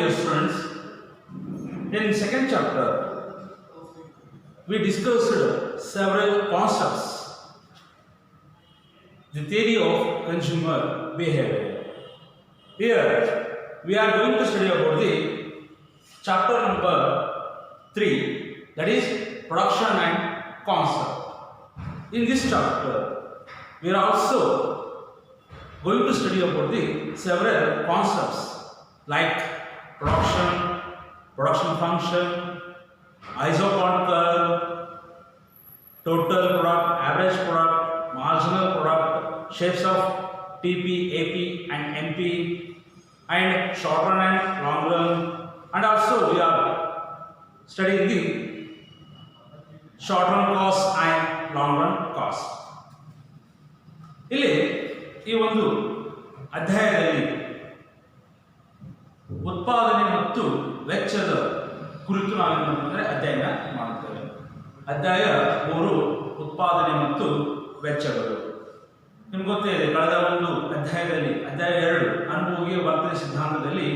dear students, in second chapter we discussed several concepts, the theory of consumer behavior. Here we are going to study about the chapter number 3, that is production and concept. In this chapter we are also going to study about the several concepts like production function, isochron curve, total product, average product, marginal product, shapes of PP, AP and MP, and short run and long run, and also we are studying the short run cost and long run cost. ಇಲ್ಲಿ ಈ ಒಂದು ಅಧ್ಯಾಯದಲ್ಲಿ ಉತ್ಪಾದನೆ ಮತ್ತು ವೆಚ್ಚದ ಕುರಿತು ನಾವೇನಂತಂದ್ರೆ ಅಧ್ಯಯನ ಮಾಡುತ್ತೇವೆ. ಅಧ್ಯಾಯ 3 ಉತ್ಪಾದನೆ ಮತ್ತು ವೆಚ್ಚಗಳು. ನಿಮ್ಗೆ ಗೊತ್ತೇ ಇದೆ, ಕಳೆದ ಒಂದು ಅಧ್ಯಾಯದಲ್ಲಿ ಅಧ್ಯಾಯ 2 ಅನುಭೋಗಿಯ ವರ್ತನೆ ಸಿದ್ಧಾಂತದಲ್ಲಿ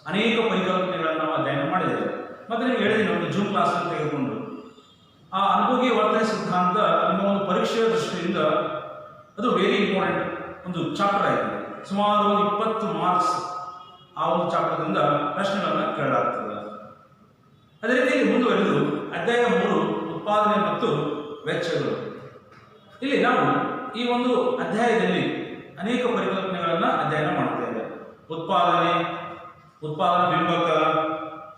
ಅನೇಕ ಪರಿಕಲ್ಪನೆಗಳನ್ನು ನಾವು ಅಧ್ಯಯನ ಮಾಡಿದ್ದೇವೆ. ಮತ್ತು ನೀವು ಹೇಳಿದ್ದೀನಿ ಒಂದು ಜೂನ್ ಕ್ಲಾಸ್ ಅಂತ ತೆಗೆದುಕೊಂಡು ಆ ಅನುಭೋಗಿಯ ವರ್ತನೆ ಸಿದ್ಧಾಂತ ನಿಮ್ಮ ಒಂದು ಪರೀಕ್ಷೆಯ ದೃಷ್ಟಿಯಿಂದ ಅದು ವೆರಿ ಇಂಪಾರ್ಟೆಂಟ್ ಒಂದು ಚಾಪ್ಟರ್ ಆಗಿದೆ. ಸುಮಾರು ಒಂದು 20 ಮಾರ್ಕ್ಸ್ ಆ ಒಂದು ಚಾಪ್ಟರ್ದಿಂದ ಪ್ರಶ್ನೆಗಳನ್ನು ಕೇಳಲಾಗ್ತದೆ. ಅದೇ ರೀತಿ ಮುಂದುವರೆದು ಅಧ್ಯಾಯ 3 ಉತ್ಪಾದನೆ ಮತ್ತು ವೆಚ್ಚಗಳು. ಇಲ್ಲಿ ನಾವು ಈ ಒಂದು ಅಧ್ಯಾಯದಲ್ಲಿ ಅನೇಕ ಪರಿಕಲ್ಪನೆಗಳನ್ನು ಅಧ್ಯಯನ ಮಾಡುತ್ತೇವೆ. ಉತ್ಪಾದನಾ ಬಿಂಬಕ,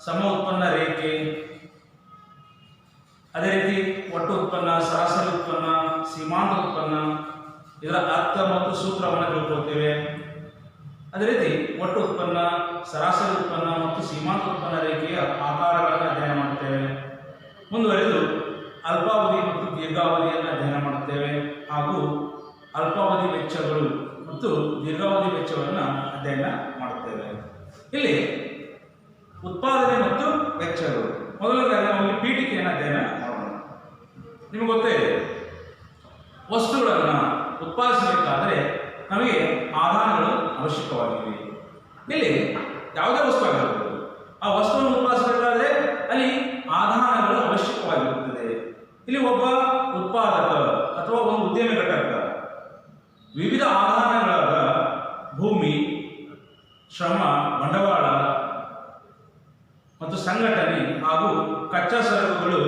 ಸಮ ಉತ್ಪನ್ನ ರೇಖೆ, ಅದೇ ರೀತಿ ಒಟ್ಟು ಉತ್ಪನ್ನ, ಸರಾಸರಿ ಉತ್ಪನ್ನ, ಸೀಮಾಂತ ಉತ್ಪನ್ನ, ಇದರ ಅರ್ಥ ಮತ್ತು ಸೂತ್ರವನ್ನು ತಿಳ್ಕೊಳ್ತೇವೆ. ಅದೇ ರೀತಿ ಒಟ್ಟು ಉತ್ಪನ್ನ, ಸರಾಸರಿ ಉತ್ಪನ್ನ ಮತ್ತು ಸೀಮಾಂತ ಉತ್ಪನ್ನ ರೇಖೆಯ ಆಕಾರಗಳನ್ನು ಅಧ್ಯಯನ ಮಾಡುತ್ತೇವೆ. ಮುಂದುವರೆದು ಅಲ್ಪಾವಧಿ ಮತ್ತು ದೀರ್ಘಾವಧಿಯನ್ನು ಅಧ್ಯಯನ ಮಾಡುತ್ತೇವೆ, ಹಾಗೂ ಅಲ್ಪಾವಧಿ ವೆಚ್ಚಗಳು ಮತ್ತು ದೀರ್ಘಾವಧಿ ವೆಚ್ಚವನ್ನು ಅಧ್ಯಯನ ಮಾಡುತ್ತೇವೆ. ಇಲ್ಲಿ ಉತ್ಪಾದನೆ ಮತ್ತು ವೆಚ್ಚಗಳು. ಮೊದಲನೇದಾಗಿ ನಾವು ಇಲ್ಲಿ ಪೀಠಿಕೆಯನ್ನು ಅಧ್ಯಯನ ಮಾಡೋಣ. ನಿಮಗೆ ಗೊತ್ತೇ ಇದೆ, ವಸ್ತುಗಳನ್ನು ಉತ್ಪಾದಿಸಬೇಕಾದರೆ ನಮಗೆ ಆಧಾರಗಳು ಅವಶ್ಯಕವಾಗಿವೆ. ಇಲ್ಲಿ ಯಾವುದೇ ವಸ್ತು ಆಗಿರಬಹುದು, ಆ ವಸ್ತುವನ್ನು ಉತ್ಪಾದಿಸಬೇಕಾದ್ರೆ ಅಲ್ಲಿ ಆಧಾರಗಳು ಅವಶ್ಯಕವಾಗಿರುತ್ತದೆ. ಇಲ್ಲಿ ಒಬ್ಬ ಉತ್ಪಾದಕ ಅಥವಾ ಒಂದು ಉದ್ಯಮ ಘಟಕ ವಿವಿಧ ಆಧಾರಗಳಾದ ಭೂಮಿ, ಶ್ರಮ, ಬಂಡವಾಳ ಮತ್ತು ಸಂಘಟನೆ ಹಾಗೂ ಕಚ್ಚಾ ಸರಕುಗಳು,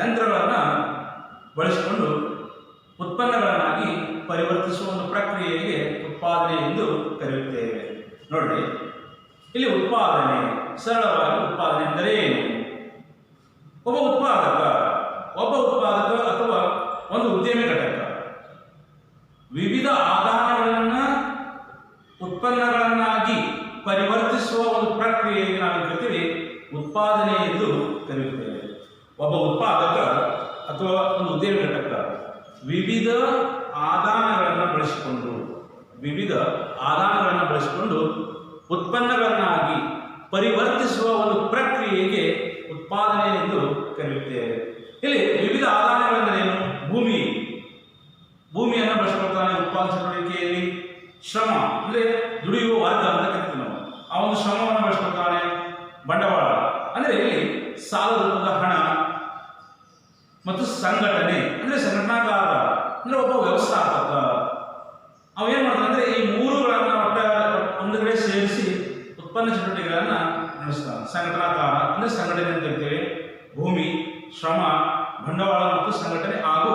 ಯಂತ್ರಗಳನ್ನು ಬಳಸಿಕೊಂಡು ಉತ್ಪನ್ನಗಳನ್ನಾಗಿ ಪರಿವರ್ತಿಸುವ ಒಂದು ಪ್ರಕ್ರಿಯೆಗೆ ಉತ್ಪಾದನೆ ಎಂದು ಕರೆಯುತ್ತೇವೆ. ನೋಡಿ, ಇಲ್ಲಿ ಉತ್ಪಾದನೆ, ಸರಳವಾಗಿ ಉತ್ಪಾದನೆ ಎಂದರೆ ಏನು? ಒಬ್ಬ ಉತ್ಪಾದಕ ಅಥವಾ ಒಂದು ಉದ್ಯಮ ಘಟಕ ವಿವಿಧ ಆದಾಯಗಳನ್ನು ಉತ್ಪನ್ನಗಳನ್ನಾಗಿ ಪರಿವರ್ತಿಸುವ ಒಂದು ಪ್ರಕ್ರಿಯೆಗೆ ನಾವು ಕರಿತೀವಿ ಉತ್ಪಾದನೆ ಎಂದು ಕರೆಯುತ್ತೇವೆ. ಒಬ್ಬ ಉತ್ಪಾದಕ ಅಥವಾ ಒಂದು ಉದ್ಯಮ ಘಟಕ ವಿವಿಧ ಆದಾಯಗಳನ್ನು ಬಳಸಿಕೊಂಡು ಉತ್ಪನ್ನಗಳನ್ನಾಗಿ ಪರಿವರ್ತಿಸುವ ಒಂದು ಪ್ರಕ್ರಿಯೆಗೆ ಉತ್ಪಾದನೆ ಎಂದು ಕರೆಯುತ್ತೇವೆ. ಇಲ್ಲಿ ವಿವಿಧ ಆದಾಯಗಳೆಂದರೆ ಏನು? ಭೂಮಿಯನ್ನು ಬಳಸಿಕೊಳ್ತಾನೆ ಉತ್ಪಾದನಾ ಚಟುವಟಿಕೆಯಲ್ಲಿ. ಶ್ರಮ ಅಂದರೆ ದುಡಿಯುವ ವರ್ಗ ಅಂತ ಕರಿತೀವಿ ನಾವು, ಆ ಒಂದು ಶ್ರಮವನ್ನು ಬಳಸಿಕೊಳ್ತಾನೆ. ಬಂಡವಾಳ ಅಂದರೆ ಇಲ್ಲಿ ಸಾಲ ರೂಪದ ಹಣ ಮತ್ತು ಸಂಘಟನೆ ಅಂದರೆ ಸಂಘಟನಾಕಾರ ಅಂದರೆ ಒಬ್ಬ ವ್ಯವಸ್ಥಾಪಕ. ಅವೇನು ಮಾಡ್ತಾನೆ ಅಂದರೆ ಈ ಮೂರುಗಳನ್ನು ಒಂದು ಕಡೆ ಸೇರಿಸಿ ಉತ್ಪನ್ನ ಚಟುವಟಿಕೆಗಳನ್ನು ನಡೆಸ್ತಾನೆ. ಸಂಘಟನಾಕಾರ ಅಂದರೆ ಸಂಘಟನೆ ಅಂತ ಕರಿತೇವೆ. ಭೂಮಿ, ಶ್ರಮ, ಬಂಡವಾಳ ಮತ್ತು ಸಂಘಟನೆ ಹಾಗೂ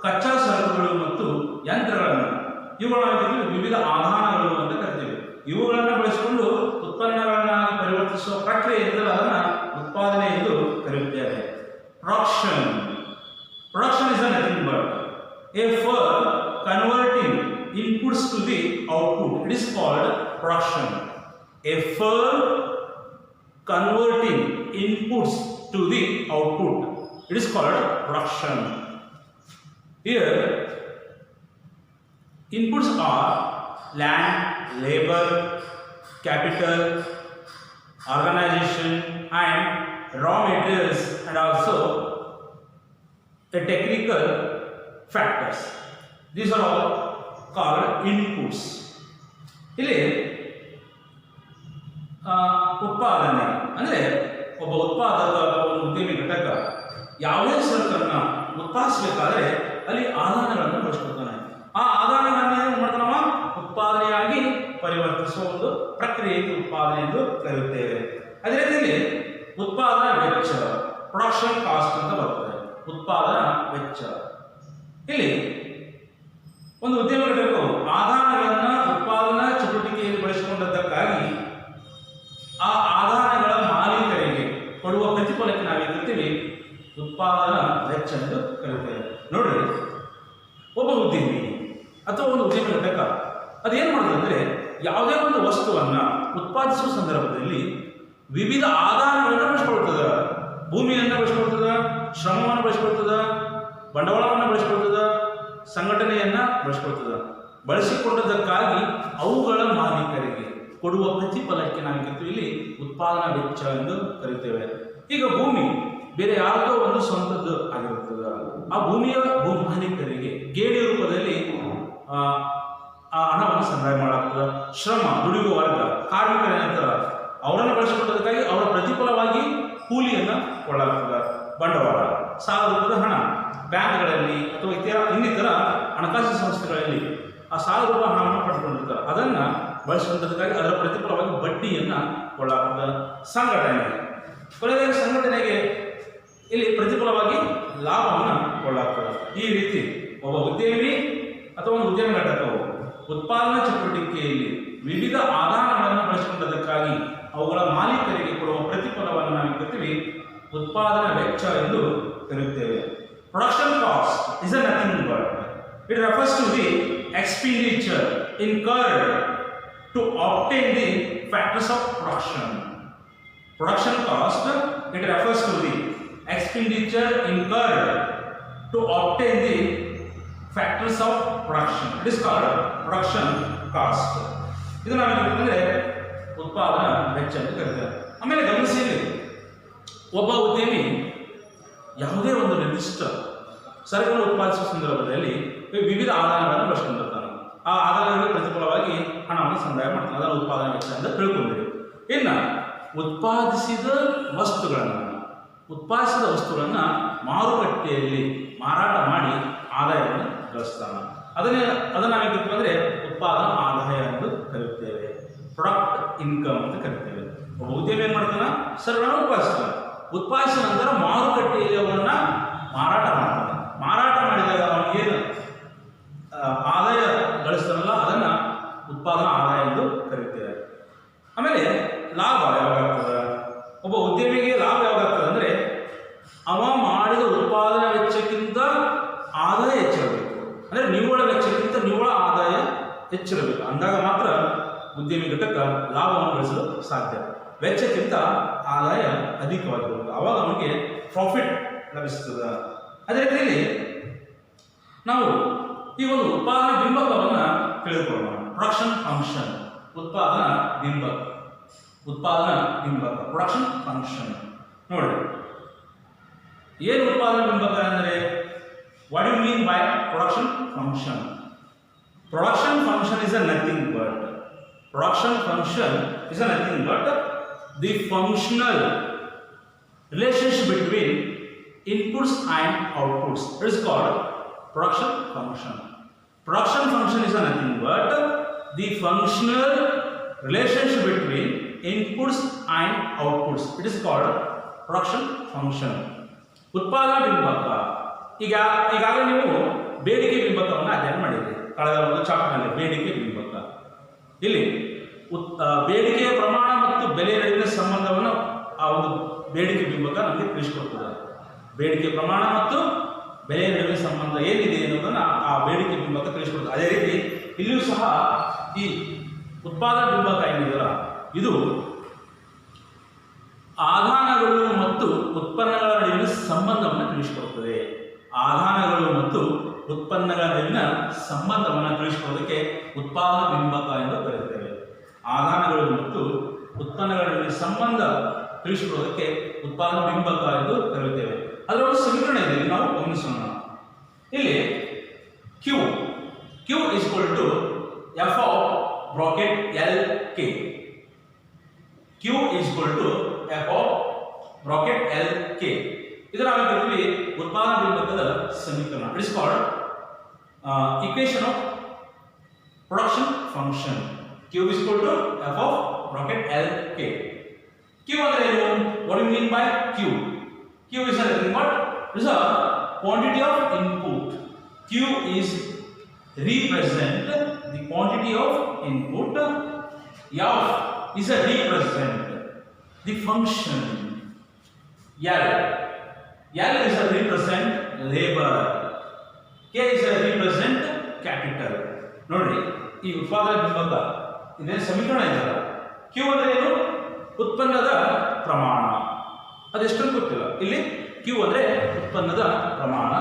ಕಚ್ಚಾ ಸರಕುಗಳು ಮತ್ತು ಯಂತ್ರಗಳನ್ನು, ಇವುಗಳನ್ನು ವಿವಿಧ ಆಧಾರಗಳು ಅಂತ ಕರಿತೇವೆ. ಇವುಗಳನ್ನು ಬಳಸಿಕೊಂಡು ಉತ್ಪನ್ನಗಳನ್ನಾಗಿ ಪರಿವರ್ತಿಸುವ ಪ್ರಕ್ರಿಯೆ ಇದ್ದರೆ ಅದನ್ನು ಉತ್ಪಾದನೆ ಎಂದು ಕರೆಯುತ್ತೇವೆ. Production is nothing but a firm converting inputs to the output. It is called production. A firm converting inputs to the output. It is called production. Here, inputs are land, labor, capital, organization, and raw materials, and also the technical factors. These are all called inputs. ಇಲ್ಲಿ ಉತ್ಪಾದನೆ ಅಂದರೆ ಒಬ್ಬ ಉತ್ಪಾದಕ ಒಂದು ಉದ್ಯಮಿ ಘಟಕ ಯಾವುದೇ ಸರಕನ್ನು ಉತ್ಪಾದಿಸಬೇಕಾದ್ರೆ ಅಲ್ಲಿ ಆದಾನಗಳನ್ನು ಬಳಸ್ಕೊಳ್ತಾನೆ. ಆ ಆದಾನಗಳನ್ನು ಏನು ಮಾಡ್ತಾನವ ಉತ್ಪಾದನೆಯಾಗಿ ಪರಿವರ್ತಿಸುವ ಒಂದು ಪ್ರಕ್ರಿಯೆಗೆ ಉತ್ಪಾದನೆ ಎಂದು ಕರೆಯುತ್ತೇವೆ. ಅದೇ ರೀತಿಯಲ್ಲಿ ಉತ್ಪಾದನಾ ವೆಚ್ಚ ಪ್ರೊಡಕ್ಷನ್ ಕಾಸ್ಟ್ ಅಂತ ಬರ್ತದೆ. ಉತ್ಪಾದನಾ ವೆಚ್ಚ ಇಲ್ಲಿ ಒಂದು ಉದ್ಯಮ ಘಟಕವು ಆದಾನಗಳನ್ನು ಉತ್ಪಾದನಾ ಚಟುವಟಿಕೆಯಲ್ಲಿ ಬಳಸಿಕೊಂಡದ್ದಕ್ಕಾಗಿ ಆ ಆದಾನಗಳ ಮಾಲೀಕರಿಗೆ ಕೊಡುವ ಪ್ರತಿಫಲಕ್ಕೆ ನಾವೇನು ಕರಿತೀವಿ ಉತ್ಪಾದನಾ ವೆಚ್ಚ ಎಂದು ಕರೆಯುತ್ತೇವೆ. ನೋಡ್ರಿ, ಒಬ್ಬ ಉದ್ಯಮಿ ಅಥವಾ ಒಂದು ಉದ್ಯಮ ಘಟಕ ಅದೇನು ಮಾಡುತ್ತೆ ಅಂದರೆ ಯಾವುದೇ ಒಂದು ವಸ್ತುವನ್ನು ಉತ್ಪಾದಿಸುವ ಸಂದರ್ಭದಲ್ಲಿ ವಿವಿಧ ಆದಾನಗಳನ್ನು ಬಳಸ್ಕೊಳ್ತದ. ಭೂಮಿಯನ್ನು ಬಳಸ್ಕೊಳ್ತದ, ಶ್ರಮವನ್ನು ಬಳಸ್ಕೊಳ್ತದ, ಬಂಡವಾಳವನ್ನು ಬಳಸ್ಕೊಳ್ತದ, ಸಂಘಟನೆಯನ್ನು ಬಳಸ್ಕೊಳ್ತದ. ಬಳಸಿಕೊಂಡದಕ್ಕಾಗಿ ಅವುಗಳ ಮಾಲೀಕರಿಗೆ ಕೊಡುವ ಪ್ರತಿಫಲಕ್ಕೆ ನಾವು ಕರಿತೀವಿ ಇಲ್ಲಿ ಉತ್ಪಾದನಾ ವೆಚ್ಚ ಎಂದು ಕರೀತೇವೆ. ಈಗ ಭೂಮಿ ಬೇರೆ ಯಾರದೋ ಒಂದು ಸ್ವಂತದ್ದು ಆಗಿರುತ್ತದೆ. ಆ ಭೂಮಿಯ ಭೂ ಮಾಲೀಕರಿಗೆ ಗೇಣಿ ರೂಪದಲ್ಲಿ ಆ ಹಣವನ್ನು ಸಂದಾಯ ಮಾಡಲಾಗ್ತದೆ. ಶ್ರಮ ದುಡಿಯುವ ವರ್ಗ ಕಾರ್ಮಿಕರ ನಂತರ ಅವರನ್ನು ಬಳಸಿಕೊಂಡದಕ್ಕಾಗಿ ಅವರ ಪ್ರತಿಫಲವಾಗಿ ಕೂಲಿಯನ್ನು ಕೊಳ್ಳಲಾಗ್ತದೆ. ಬಂಡವಾಳ ಸಾಲ ರೂಪದ ಹಣ ಬ್ಯಾಂಕ್ಗಳಲ್ಲಿ ಅಥವಾ ಇನ್ನಿತರ ಹಣಕಾಸು ಸಂಸ್ಥೆಗಳಲ್ಲಿ ಆ ಸಾಲ ರೂಪದ ಹಣವನ್ನು ಪಡೆದುಕೊಂಡಿರ್ತಾರೆ. ಅದನ್ನು ಬಳಸಿಕೊಂಡದಕ್ಕಾಗಿ ಅದರ ಪ್ರತಿಫಲವಾಗಿ ಬಡ್ಡಿಯನ್ನು ಕೊಳ್ಳಲಾಗ್ತದೆ. ಸಂಘಟನೆ ಕೊನೆಯಲ್ಲಿ ಸಂಘಟನೆಗೆ ಇಲ್ಲಿ ಪ್ರತಿಫಲವಾಗಿ ಲಾಭವನ್ನು ಕೊಳ್ಳಲಾಗ್ತದೆ. ಈ ರೀತಿ ಒಬ್ಬ ಉದ್ಯಮಿ ಅಥವಾ ಒಂದು ಉದ್ಯಮ ಘಟಕವು ಉತ್ಪಾದನಾ ಚಟುವಟಿಕೆಯಲ್ಲಿ ವಿವಿಧ ಆದಾನಗಳನ್ನು ಬಳಸಿಕೊಂಡದಕ್ಕಾಗಿ ಅವುಗಳ ಮಾಲೀಕರಿಗೆ ಕೊಡುವ ಪ್ರತಿಫಲವನ್ನು ನಾವು ಕರಿತೀವಿ ಉತ್ಪಾದನಾ ವೆಚ್ಚ ಎಂದು ಕರೆಯುತ್ತೇವೆ. Production cost is nothing but it refers to the expenditure incurred to obtain the factors of production. Production cost, it refers to the expenditure incurred to obtain the factors of production. It is called production cost. ಇದು ನಾವು ಅಂದರೆ ಉತ್ಪಾದನಾ ವೆಚ್ಚ ಅಂತ ಕರೀತಾರೆ. ಆಮೇಲೆ ಗಮನಿಸಿ, ಒಬ್ಬ ಉದ್ಯಮಿ ಯಾವುದೇ ಒಂದು ನಿರ್ದಿಷ್ಟ ಸರಕನ್ನು ಉತ್ಪಾದಿಸುವ ಸಂದರ್ಭದಲ್ಲಿ ವಿವಿಧ ಆದಾನಗಳನ್ನು ಬಳಸಿಕೊಂಡಿರ್ತಾನೆ. ಆ ಆದಾಯಗಳಿಗೆ ಪ್ರತಿಫಲವಾಗಿ ಹಣವನ್ನು ಸಂದಾಯ ಮಾಡ್ತಾನೆ. ಅದನ್ನು ಉತ್ಪಾದನಾ ವೆಚ್ಚ ಅಂತ ತಿಳ್ಕೊಂಡಿರಿ. ಇನ್ನು ಉತ್ಪಾದಿಸಿದ ವಸ್ತುಗಳನ್ನು ಮಾರುಕಟ್ಟೆಯಲ್ಲಿ ಮಾರಾಟ ಮಾಡಿ ಆದಾಯವನ್ನು ಗಳಿಸ್ತಾನೆ. ಅದನ್ನು ನಾವೇನು ಅಂದರೆ ಉತ್ಪಾದನಾ ಆದಾಯ ಎಂದು ಕರೆಯುತ್ತೇವೆ. ಪ್ರಾಡಕ್ಟ್ ಇನ್ಕಮ್ ಅಂತ ಕರಿತೇವೆ. ಒಬ್ಬ ಉದ್ಯಮಿ ಏನು ಮಾಡ್ತಾನೆ, ಸರಕನ್ನು ಉತ್ಪಾದಿಸಿದ ನಂತರ ಮಾರುಕಟ್ಟೆಯಲ್ಲಿ ಅವನ್ನ ಮಾರಾಟ ಮಾಡ್ತಾನೆ. ಮಾರಾಟ ಮಾಡಿದಾಗ ಅವನಿಗೇನು ಆದಾಯ ಗಳಿಸ್ತಾನಲ್ಲ ಅದನ್ನು ಉತ್ಪಾದನಾ ಆದಾಯ ಎಂದು ಕರೀತೇವೆ. ಆಮೇಲೆ ಲಾಭ ಯಾವಾಗ್ತದೆ, ಒಬ್ಬ ಉದ್ಯಮಿಗೆ ಲಾಭ ಯಾವಾಗ್ತದೆ ಅಂದರೆ ಅವ ಮಾಡಿದ ಉತ್ಪಾದನಾ ವೆಚ್ಚಕ್ಕಿಂತ ಆದಾಯ ಹೆಚ್ಚಿರಬೇಕು. ಅಂದರೆ ನಿವ್ವಳ ವೆಚ್ಚಕ್ಕಿಂತ ನಿವ್ವಳ ಆದಾಯ ಹೆಚ್ಚಿರಬೇಕು. ಅಂದಾಗ ಮಾತ್ರ ಉದ್ಯಮಿ ಘಟಕ ಲಾಭವನ್ನು ಗಳಿಸಲು ಸಾಧ್ಯ. ವೆಚ್ಚಕ್ಕಿಂತ ಆದಾಯ ಅಧಿಕವಾಗಿರಬೇಕು, ಆವಾಗ ಅವನಿಗೆ ಪ್ರಾಫಿಟ್ ಲಭಿಸ್ತದೆ. ಅದೇ ರೀತಿಯಲ್ಲಿ ನಾವು ಈ ಒಂದು ಉತ್ಪಾದನಾ ಬಿಂಬಕವನ್ನು ತಿಳಿದುಕೊಳ್ಳೋಣ. ಪ್ರೊಡಕ್ಷನ್ ಫಂಕ್ಷನ್, ಉತ್ಪಾದನಾ ಬಿಂಬಕ ಪ್ರೊಡಕ್ಷನ್ ಫಂಕ್ಷನ್. ನೋಡಿ, ಏನು ಉತ್ಪಾದನಾ ಬಿಂಬಕ ಅಂದರೆ what you mean by production function? Production function is nothing but the functional relationship between inputs and outputs. It is called production function. Production function is nothing but the functional relationship between inputs and outputs. It is called production function. ಉತ್ಪಾದನಾ ಬಿಂಬಕ ಈಗಾಗಲೇ ನೀವು ಬೇಡಿಕೆ ಬಿಂಬಕವನ್ನು ಅಧ್ಯಯನ ಮಾಡಿದ್ದೀರಿ ಕಳೆದ ಒಂದು ಚಾಪ್ಟರ್ನಲ್ಲಿ. ಬೇಡಿಕೆ ಬಿಂಬಕ ಇಲ್ಲಿ ಬೇಡಿಕೆಯ ಪ್ರಮಾಣ ಮತ್ತು ಬೆಲೆ ನಡುವಿನ ಸಂಬಂಧವನ್ನು ಆ ಒಂದು ಬೇಡಿಕೆ ಬಿಂಬಕ ನಮಗೆ ತಿಳಿಸಿಕೊಡ್ತದೆ. ಬೇಡಿಕೆ ಪ್ರಮಾಣ ಮತ್ತು ಬೆಲೆ ನಡುವಿನ ಸಂಬಂಧ ಏನಿದೆ ಎನ್ನುವುದನ್ನು ಆ ಬೇಡಿಕೆ ಬಿಂಬಕ ತಿಳಿಸಿಕೊಡ್ತದೆ. ಅದೇ ರೀತಿ ಇಲ್ಲಿಯೂ ಸಹ ಈ ಉತ್ಪಾದನಾ ಬಿಂಬಕ ಏನಿದೆಯಲ್ಲ ಇದು ಆದಾನಗಳು ಮತ್ತು ಉತ್ಪನ್ನಗಳ ನಡುವಿನ ಸಂಬಂಧವನ್ನು ತಿಳಿಸಿಕೊಡುತ್ತದೆ. ಆದಾನಗಳು ಮತ್ತು ಉತ್ಪನ್ನಗಳ ನಡುವಿನ ಸಂಬಂಧವನ್ನು ತಿಳಿಸಿಕೊಳ್ಳೋದಕ್ಕೆ ಉತ್ಪಾದನಾ ಬಿಂಬಕ ಎಂದು ಕರೆಯುತ್ತೇವೆ. ಆದಾನಗಳು ಮತ್ತು ಉತ್ಪನ್ನಗಳ ನಡುವಿನ ಸಂಬಂಧ ತಿಳಿಸಿಕೊಳ್ಳೋದಕ್ಕೆ ಉತ್ಪಾದನಾ ಬಿಂಬಕ ಎಂದು ಕರೆಯುತ್ತೇವೆ. ಅದರ ಒಂದು ಸಮೀಕರಣ ಇದೆ, ನಾವು ಗಮನಿಸೋಣ. ಇಲ್ಲಿ Q is equal to F of bracket LK. Q Q is equal to f of bracket L K. ಇದರ ನಾವು ಕರಿತೀವಿ ಉತ್ಪಾದನಾ ಬಿಂಬಕದ ಸಮೀಕರಣ. It is called equation of production function. Q is equal to f of bracket L K. Q ಅಂದ್ರೆ ಏನು? What do you mean by Q? Q is nothing but it is a quantity of input. Q is represent the quantity of input. F is a represent the function. L is a represent labor. K is a represent capital. ನೋಡ್ರಿ ಈ ಉತ್ಪಾದನಾ ಬಿಂಬಕ ಇದೇ ಸಮೀಕರಣ ಇದೆಯಲ್ಲ, Q ಅಂದ್ರೆ ಏನು? ಉತ್ಪನ್ನದ ಪ್ರಮಾಣ. ಅದೆಷ್ಟಂತ ಗೊತ್ತಿಲ್ಲ. ಇಲ್ಲಿ Q ಅಂದ್ರೆ ಉತ್ಪನ್ನದ ಪ್ರಮಾಣ.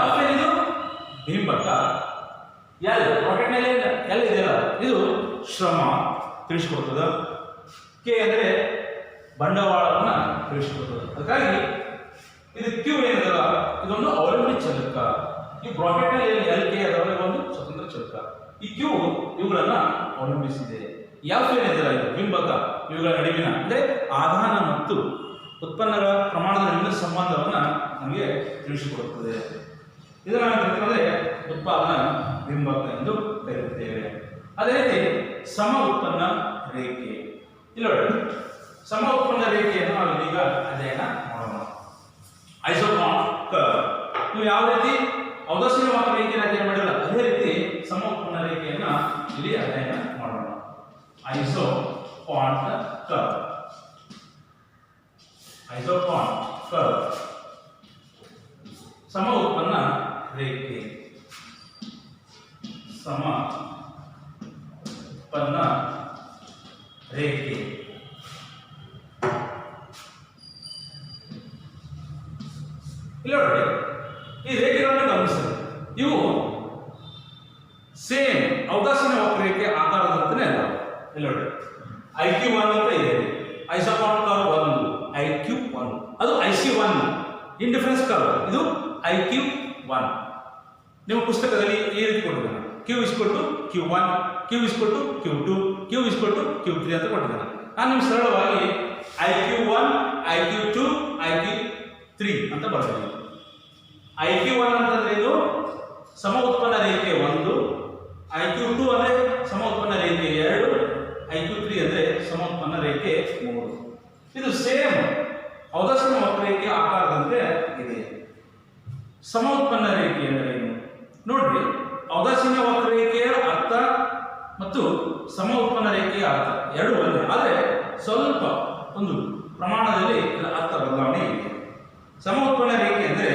F ಏನಿದು? ಬಿಂಬಕ. L ರಾಕೆಟ್ ನಲ್ಲಿ L ಇದೆಯಲ್ಲ, ಇದು ಶ್ರಮ ತಿಳಿಸಿಕೊಡ್ತದ. K ಅಂದ್ರೆ ಬಂಡವಾಳವನ್ನ ತಿಳಿಸಿಕೊಡ್ತದೆ. ಹಾಗಾಗಿ ಇದು Q ಏನಿದೆಯಲ್ಲ, ಇದೊಂದು ಅವಲಂಬಿತ ಚಲಕ. ಈ ಬ್ರಾಕೆಟ್ ನಲ್ಲಿ L K ಅದರ ಒಂದು ಸ್ವತಂತ್ರ ಚಲಕ. ಈ Q ಇವುಗಳನ್ನ ಅವಲಂಬಿಸಿದೆ. F ಏನಿದೆಯಲ್ಲ, ಇದು ಬಿಂಬಕ. ಇವುಗಳ ನಡುವಿನ ಅಂದ್ರೆ ಆಧಾನ ಮತ್ತು ಉತ್ಪನ್ನಗಳ ಪ್ರಮಾಣದ ನಡುವಿನ ಸಂಬಂಧವನ್ನ ನಮಗೆ ತಿಳಿಸಿಕೊಡುತ್ತದೆ. ಇದನ್ನು ಅಂದ್ರೆ ಉತ್ಪಾದನಾ ಬಿಂಬಕ ಎಂದು ಕರೆಯುತ್ತೇವೆ. ಅದೇ ರೀತಿ ಸಮ ಉತ್ಪನ್ನ ರೇಖೆ. ಇಲ್ಲಿ ನೋಡಿ, ಸಮ ಉತ್ಪನ್ನ ರೇಖೆಯನ್ನು ನಾವು ಇದೀಗ ಅಧ್ಯಯನ ಮಾಡೋಣ. ಐಸೋಕಾನ್ ಕರ್ವ್. ನೀವು ಯಾವ ರೀತಿ ಔದಾಸೀನ ವಕ್ರರೇಖೆಯನ್ನು ಅಧ್ಯಯನ ಮಾಡಿಲ್ಲ, ಅದೇ ರೀತಿ ಸಮ ಉತ್ಪನ್ನ ರೇಖೆಯನ್ನು ಇಲ್ಲಿ ಅಧ್ಯಯನ ಮಾಡೋಣ. ಐಸೋಕಾನ್ ಕರ್ವ್. ಐಸೋಕಾನ್ ಕರ್ವ್ ಸಮ ಉತ್ಪನ್ನ ರೇಖೆ. ಸಮ ಉತ್ಪನ್ನ ರೇಖೆ. ಇಲ್ಲಿ ನೋಡಿ, ಈ ರೇಖೆಗಳನ್ನು ಗಮನಿಸಿ. ಇವು ಸೇಮ್ ಔದಾಸೀನ ವಕ್ರರೇಖೆ ಆಕಾರದಂತೆ ಅಲ್ಲ. ಇಲ್ಲಿ ನೋಡಿ, IQ1 ಅಂತ ಇದೆ. ಐಸೋಕಾನ್ ಕರ್ವ್ 1, IQ1. ಅದು IC1 ಇಂಡಿಫರೆನ್ಸ್ ಕರ್ವ್. ಇದು IQ1. ನಿಮ್ಮ ಪುಸ್ತಕದಲ್ಲಿ ಈ ರೀತಿ ಕೊಟ್ಟಿದ್ದಾನೆ. Q is equal to Q1, Q is equal to Q2, Q is equal to Q3 ಅಂತ ಕೊಟ್ಟಿದ್ದಾನೆ. ನಾನು ನಿಮ್ಗೆ ಸರಳವಾಗಿ IQ1, IQ2, IQ3 ಅಂತ ಬರ್ತೀನಿ. IQ1 ಅಂತಂದ್ರೆ ಇದು ಸಮ ಉತ್ಪನ್ನ ರೇಖೆ 1, IQ2 ಅಂದ್ರೆ ಸಮ ಉತ್ಪನ್ನ ರೇಖೆ 2, IQ3 ಅಂದ್ರೆ ಸಮ ಉತ್ಪನ್ನ ರೇಖೆ 3. ಇದು ಸೇಮ್ ಔದಾಸೀನ ವಕ್ರರೇಖೆ ಆಕಾರದಂತೆ ಇದೆ. ಸಮ ಉತ್ಪನ್ನ ರೇಖೆ ಅಂದರೆ ಏನು ನೋಡ್ರಿ. ಔದಾಸೀನ ವಕ್ರರೇಖೆಯ ಅರ್ಥ ಮತ್ತು ಸಮ ಉತ್ಪನ್ನ ರೇಖೆಯ ಅರ್ಥ ಎರಡು ಒಂದೇ, ಆದರೆ ಸ್ವಲ್ಪ ಒಂದು ಪ್ರಮಾಣದಲ್ಲಿ ಇದರ ಅರ್ಥ ಬದಲಾವಣೆ ಇದೆ. ಸಮ ಉತ್ಪನ್ನ ರೇಖೆ ಅಂದರೆ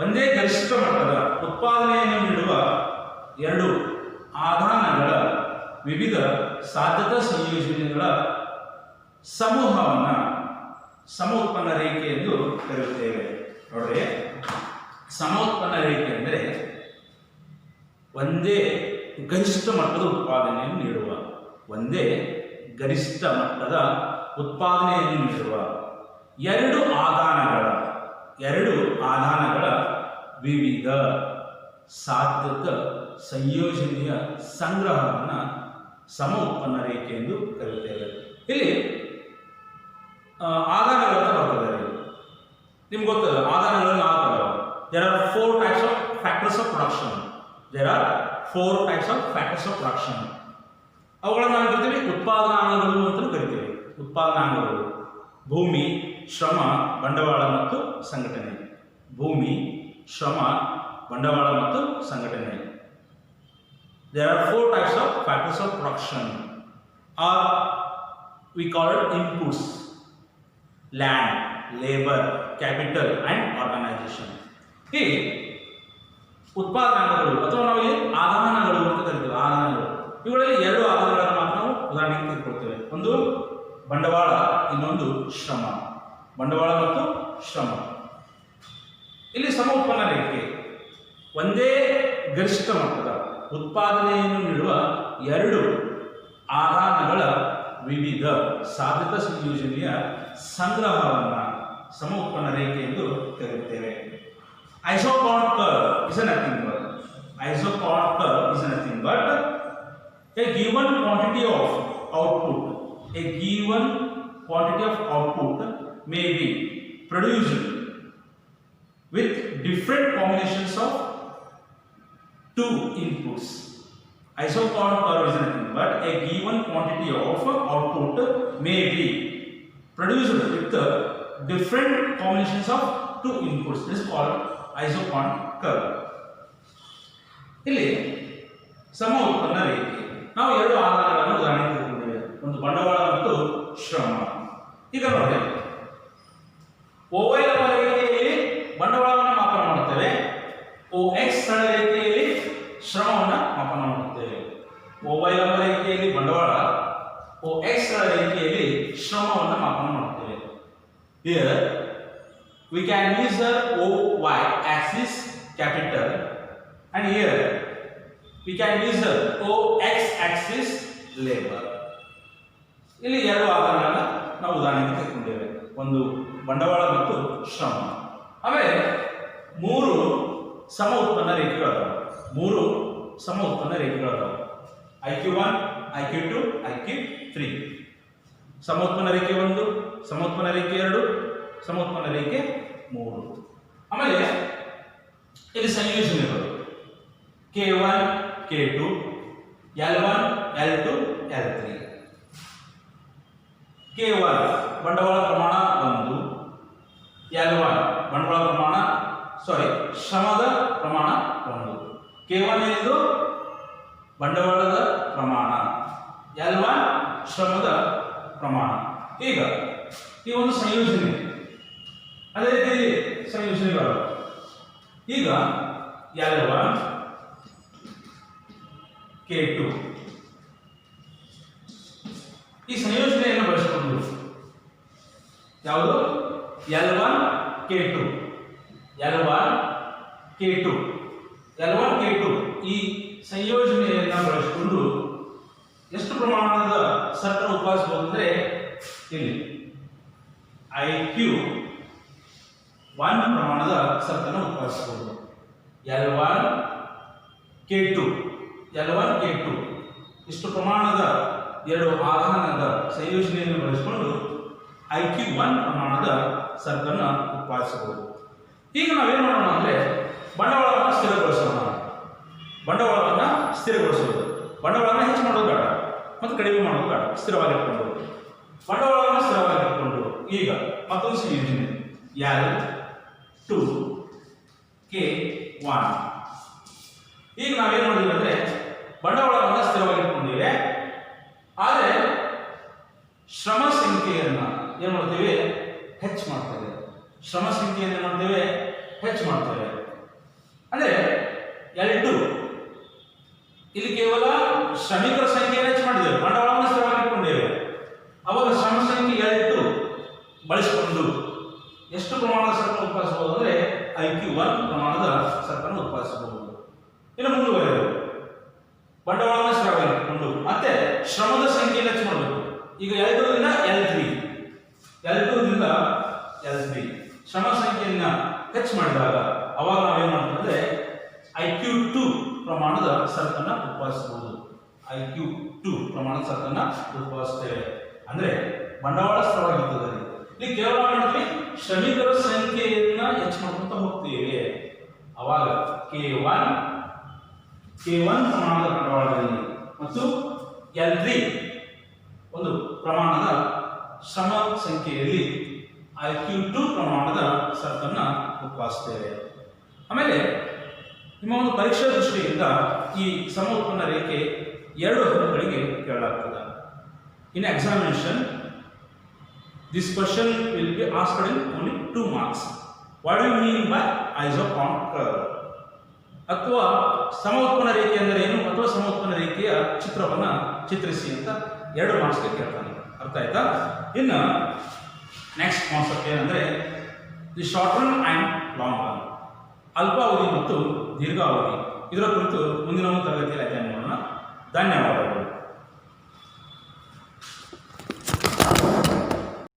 ಒಂದೇ ಗರಿಷ್ಠ ಮಟ್ಟದ ಉತ್ಪಾದನೆಯನ್ನು ನೀಡುವ ಎರಡು ಆಧಾನಗಳ ವಿವಿಧ ಸಾಧ್ಯತಾ ಸಂಯೋಜನೆಗಳ ಸಮೂಹವನ್ನು ಸಮ ಉತ್ಪನ್ನ ರೇಖೆ ಎಂದು ಕರೆಯುತ್ತೇವೆ. ನೋಡ್ರಿ, ಸಮ ಉತ್ಪನ್ನ ರೇಖೆ ಅಂದರೆ ಒಂದೇ ಗರಿಷ್ಠ ಮಟ್ಟದ ಉತ್ಪಾದನೆಯನ್ನು ನೀಡುವ, ಒಂದೇ ಗರಿಷ್ಠ ಮಟ್ಟದ ಉತ್ಪಾದನೆಯನ್ನು ನೀಡುವ ಎರಡು ಆಧಾನಗಳ ವಿವಿಧ ಸಾಧ್ಯತಾ ಸಂಯೋಜನೆಯ ಸಂಗ್ರಹವನ್ನು ಸಮ ಉತ್ಪನ್ನ ರೇಖೆ ಎಂದು ಕರೆಯುತ್ತೇವೆ. ಇಲ್ಲಿ ಆಧಾನಗಳಂತ ಬರ್ತದೆ. ನಿಮ್ಗೆ ಗೊತ್ತಲ್ಲ, ಆಧಾನಗಳು 4 ಅದಾವ. There are 4 types of factors of production. ಅವುಗಳನ್ನು ನಾವು ಕರಿತೀವಿ ಉತ್ಪಾದನಾಂಗಗಳು ಅಂತ ಕರಿತೀವಿ. ಉತ್ಪಾದನಾಂಗಗಳು ಭೂಮಿ, ಶ್ರಮ, ಬಂಡವಾಳ ಮತ್ತು ಸಂಘಟನೆ. ಭೂಮಿ, ಶ್ರಮ, ಬಂಡವಾಳ ಮತ್ತು ಸಂಘಟನೆ. There are 4 types of factors of production, or we call it inputs: land, labor, capital and organization. ಈ ಉತ್ಪಾದನಾಂಗಗಳು ಅಥವಾ ನಾವು ಇಲ್ಲಿ ಆಧಾನಗಳು ಅಂತ ಕರಿತೀವಿ. ಆಧಾನಗಳು ಇವುಗಳಲ್ಲಿ 2 ಆಧಾನಗಳನ್ನು ಮಾತ್ರ ನಾವು ಉದಾಹರಣೆಗೆ ತೆಗೆದುಕೊಳ್ತೇವೆ. ಒಂದು ಬಂಡವಾಳ, ಇನ್ನೊಂದು ಶ್ರಮ. ಬಂಡವಾಳ ಮತ್ತು ಶ್ರಮ. ಇಲ್ಲಿ ಸಮ ಉತ್ಪನ್ನ ರೇಖೆ ಒಂದೇ ಗರಿಷ್ಠ ಮಟ್ಟದ ಉತ್ಪಾದನೆಯನ್ನು ನೀಡುವ 2 ಆಧಾನಗಳ ವಿವಿಧ ಸಾಧ್ಯತಾ ಸಂಯೋಜನೆಯ ಸಂಗ್ರಹವನ್ನು ಸಮ ಉತ್ಪನ್ನ ರೇಖೆ ಎಂದು ಕರೆಯುತ್ತೇವೆ. Isochord curve is nothing but a given quantity of output a given quantity of output may be produced with different combinations of two inputs. Isochron curve is nothing but a given quantity of output may be produced with the different combinations of two inputs. This is called isochron curve. ಇಲ್ಲಿ ಸಮ ಉತ್ಪನ್ನ ರೇಖೆ ನಾವು ಎರಡು ಆಧಾರಗಳನ್ನು ಉದಾಹರಣೆ ತೆಗೆದುಕೊಂಡಿದ್ದೇವೆ, ಒಂದು ಬಂಡವಾಳ ಮತ್ತು ಶ್ರಮ. ಈಗ ನೋಡಿ, OY ಲಂಬ ರೇಖೆಯಲ್ಲಿ ಬಂಡವಾಳವನ್ನು ಮಾಪನ ಮಾಡುತ್ತೇವೆ, OX ಸರಳ ರೇಖೆಯಲ್ಲಿ ಶ್ರಮವನ್ನು ಮಾಪನ ಮಾಡುತ್ತೇವೆ. OY ಲಂಬ ರೇಖೆಯಲ್ಲಿ ಬಂಡವಾಳ, OX ಸರಳ ರೇಖೆಯಲ್ಲಿ ಶ್ರಮವನ್ನು ಮಾಪನ ಮಾಡುತ್ತೇವೆ. Here we can measure OY axis capital and here we can measure OX axis labor. ಇಲ್ಲಿ ಎರಡು ಆಧಾರಗಳನ್ನು ನಾವು ಉದಾಹರಣೆಗೆ ತೆಗೆದುಕೊಂಡಿದ್ದೇವೆ, ಒಂದು ಬಂಡವಾಳ ಮತ್ತು ಶ್ರಮ. ಆಮೇಲೆ ಮೂರು ಸಮ ಉತ್ಪನ್ನ ರೇಖೆಗಳದಾವೆ, ಮೂರು ಸಮ ಉತ್ಪನ್ನ ರೇಖೆಗಳದಾವೆ, IQ1, IQ2, IQ3. ಸಮ ಉತ್ಪನ್ನ ರೇಖೆ 1, ಸಮ ಉತ್ಪನ್ನ ರೇಖೆ 2, ಸಮ ಉತ್ಪನ್ನ ರೇಖೆ 3. ಆಮೇಲೆ ಇಲ್ಲಿ ಸಂಯೋಜನೆಗಳು K1, K2, L1, L2, L3. K1 ಬಂಡವಾಳ ಪ್ರಮಾಣ 1, L1 ಬಂಡವಾಳ ಪ್ರಮಾಣ ಶ್ರಮದ ಪ್ರಮಾಣ 1. K1 ಏನಿದು ಬಂಡವಾಳದ ಪ್ರಮಾಣ, L1 ಶ್ರಮದ ಪ್ರಮಾಣ. ಈಗ ಈ ಒಂದು ಸಂಯೋಜನೆ, ಅದೇ ರೀತಿ ಸಂಯೋಜನೆಗಳು. ಈಗ L1 K2 ಈ ಸಂಯೋಜನೆಯನ್ನು ಬಳಸಿಕೊಂಡು ಯಾವುದು L1 K2 L1 K2 L1 K2 ಈ ಸಂಯೋಜನೆಯನ್ನು ಬಳಸಿಕೊಂಡು ಎಷ್ಟು ಪ್ರಮಾಣದ ಸರ್ಕಲ್ ಉತ್ಪಾದಿಸಬಹುದು ಅಂದರೆ ಇಲ್ಲಿ IQ1 ಪ್ರಮಾಣದ ಸರ್ಕಲ್ ಉತ್ಪಾದಿಸಬಹುದು. L1 K2 ಇಷ್ಟು ಪ್ರಮಾಣದ ಎರಡು ಆಧಾರದ ಸಂಯೋಜನೆಯನ್ನು ಬಳಸಿಕೊಂಡು IQ1 ಪ್ರಮಾಣದ ಸರ್ಕಲ್ ಉತ್ಪಾದಿಸಬಹುದು. ಈಗ ನಾವೇನು ಮಾಡೋಣ ಅಂದರೆ ಬಂಡವಾಳವನ್ನು ಸ್ಥಿರಗೊಳಿಸೋಣ. ಸ್ಥಿರಗೊಳಿಸೋದು, ಬಂಡವಾಳವನ್ನು ಹೆಚ್ಚು ಮಾಡೋದು ಬೇಡ ಮತ್ತು ಕಡಿಮೆ ಮಾಡೋದು ಬೇಡ, ಸ್ಥಿರವಾಗಿಟ್ಕೊಂಡು ಬಂಡವಾಳವನ್ನು ಸ್ಥಿರವಾಗಿಟ್ಕೊಂಡು ಈಗ ಮತ್ತೊಂದು ಸಂಯೋಜನೆ L2 K1. ಈಗ ನಾವೇನು ಮಾಡಿದ್ವಿ ಅಂದರೆ ಬಂಡವಾಳವನ್ನು ಸ್ಥಿರವಾಗಿಟ್ಕೊಂಡಿವೆ, ಆದರೆ ಶ್ರಮ ಸಂಖ್ಯೆಯನ್ನು ಏನು ಮಾಡ್ತೇವೆ ಹೆಚ್ಚು ಮಾಡ್ತೇವೆ. ಶ್ರಮ ಸಂಖ್ಯೆಯನ್ನು ಏನು ಮಾಡ್ತೇವೆ ಹೆಚ್ಚು ಮಾಡ್ತೇವೆ. ಅಂದರೆ L2 ಇಲ್ಲಿ ಕೇವಲ ಶ್ರಮಿಕರ ಸಂಖ್ಯೆಯನ್ನು ಹೆಚ್ಚು ಮಾಡಿದ್ದೇವೆ, ಬಂಡವಾಳವನ್ನು ಸ್ಥಿರವಾಗಿಟ್ಕೊಂಡಿದ್ದೇವೆ. ಅವಾಗ ಶ್ರಮ ಸಂಖ್ಯೆ L2 ಬಳಸಿಕೊಂಡು ಎಷ್ಟು ಪ್ರಮಾಣದ ಸರ್ಕಲ್ ಉತ್ಪಾದಿಸಬಹುದು ಅಂದರೆ IQ1 ಪ್ರಮಾಣದ ಸರ್ಕಲ್ ಉತ್ಪಾದಿಸಬಹುದು. ಇನ್ನು ಮುಂದುವರೆದು ಬಂಡವಾಳವನ್ನು ಸ್ಥಿರವಾಗಿಟ್ಕೊಂಡು ಮತ್ತೆ ಶ್ರಮದ ಸಂಖ್ಯೆಯನ್ನು ಹೆಚ್ಚು ಮಾಡಬೇಕು. ಈಗ L2 ದಿಂದ L3 ಶ್ರಮ ಸಂಖ್ಯೆಯನ್ನು ಹೆಚ್ಚು ಮಾಡಿದಾಗ ಅವಾಗ ನಾವೇನು ಮಾಡ್ತೀವಿ ಅಂದರೆ IQ2 ಪ್ರಮಾಣದ ಸರ್ಕಲ್ನ ಉತ್ಪಾದಿಸಬಹುದು. IQ2 ಪ್ರಮಾಣದ ಸರ್ಕಲ್ನ ಉತ್ಪಾದಿಸ್ತೇವೆ. ಅಂದರೆ ಬಂಡವಾಳ ಸ್ಥಿರವಾಗಿರ್ತದೆ. ಇಲ್ಲಿ ಕೇವಲ ಮಾಡ್ತೀವಿ ಶ್ರಮಿಕರ ಸಂಖ್ಯೆಯನ್ನು ಹೆಚ್ಚು ಮಾಡ್ಕೊಂತ ಹೋಗ್ತೀವಿ. ಅವಾಗ K1 ಪ್ರಮಾಣದ ಬಂಡವಾಳದಲ್ಲಿ ಮತ್ತು L3 ಒಂದು ಪ್ರಮಾಣದ ಶ್ರಮ ಸಂಖ್ಯೆಯಲ್ಲಿ IQ2 ಪ್ರಮಾಣದ ಸರ್ಕಲ್ನ ಉತ್ಪಾದಿಸ್ತೇವೆ. ಆಮೇಲೆ ನಿಮ್ಮ ಒಂದು ಪರೀಕ್ಷಾ ದೃಷ್ಟಿಯಿಂದ ಈ ಸಮ ಉತ್ಪನ್ನ ರೇಖೆ ಎರಡು ಹಂತಗಳಿಗೆ ಕೇಳಲಾಗ್ತದೆ. In examination this question will be asked in only 2 marks. What do you mean by isochrone curve? ಅಥವಾ ಸಮ ಉತ್ಪನ್ನ ರೇಖೆ ಅಂದರೆ ಏನು ಅಥವಾ ಸಮ ಉತ್ಪನ್ನ ರೇಖೆಯ ಚಿತ್ರವನ್ನು ಚಿತ್ರಿಸಿ ಅಂತ 2 ಮಾರ್ಕ್ಸ್ಗೆ ಕೇಳ್ತಾನೆ. ಅರ್ಥ ಆಯ್ತಾ? ಇನ್ನು ನೆಕ್ಸ್ಟ್ ಕಾನ್ಸೆಪ್ಟ್ ಏನಂದರೆ the short run and long run, ಅಲ್ಪಾವಧಿ ಮತ್ತು ದೀರ್ಘಾವಧಿ. ಇದರ ಕುರಿತು ಮುಂದಿನ ತರಗತಿಯಲ್ಲಿ ಅಧ್ಯಯನ ಮಾಡೋಣ. ಧನ್ಯವಾದಗಳು.